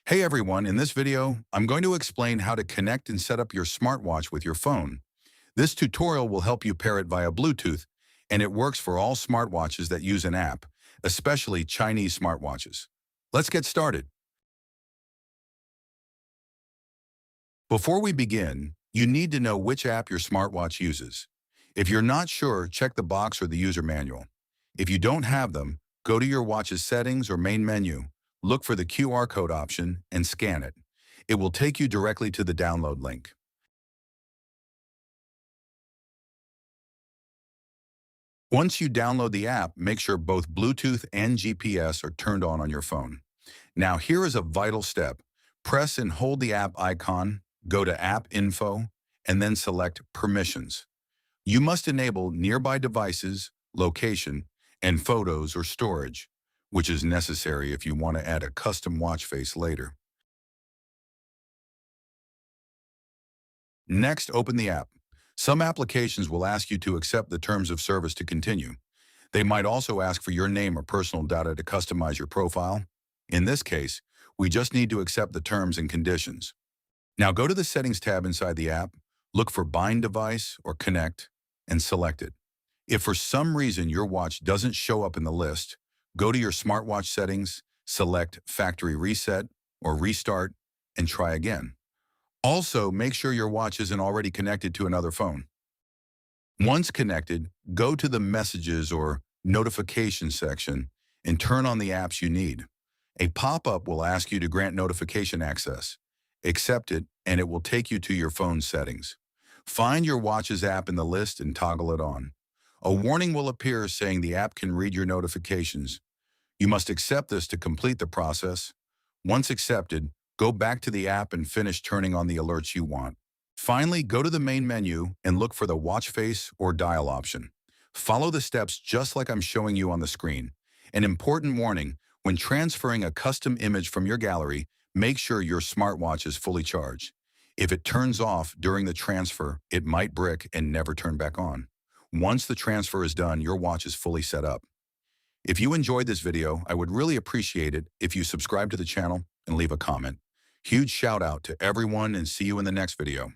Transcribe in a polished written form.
Hey everyone, in this video, I'm going to explain how to connect and set up your smartwatch with your phone. This tutorial will help you pair it via Bluetooth, and it works for all smartwatches that use an app, especially Chinese smartwatches. Let's get started. Before we begin, you need to know which app your smartwatch uses. If you're not sure, check the box or the user manual. If you don't have them, go to your watch's settings or main menu, look for the QR code option, and scan it. It will take you directly to the download link. Once you download the app, make sure both Bluetooth and GPS are turned on your phone. Now here is a vital step. Press and hold the app icon, go to App Info, and then select Permissions. You must enable nearby devices, location, and photos or storage, which is necessary if you want to add a custom watch face later. Next, open the app. Some applications will ask you to accept the terms of service to continue. They might also ask for your name or personal data to customize your profile. In this case, we just need to accept the terms and conditions. Now go to the Settings tab inside the app, look for Bind Device or Connect, and select it. If for some reason your watch doesn't show up in the list, go to your smartwatch settings, select Factory Reset or Restart, and try again. Also, make sure your watch isn't already connected to another phone. Once connected, go to the Messages or Notification section and turn on the apps you need. A pop-up will ask you to grant notification access. Accept it, and it will take you to your phone settings. Find your watch's app in the list and toggle it on. A warning will appear saying the app can read your notifications. You must accept this to complete the process. Once accepted, go back to the app and finish turning on the alerts you want. Finally, go to the main menu and look for the watch face or dial option. Follow the steps just like I'm showing you on the screen. An important warning, when transferring a custom image from your gallery, make sure your smartwatch is fully charged. If it turns off during the transfer, it might brick and never turn back on. Once the transfer is done, your watch is fully set up. If you enjoyed this video, I would really appreciate it if you subscribe to the channel and leave a comment. Huge shout out to everyone and see you in the next video.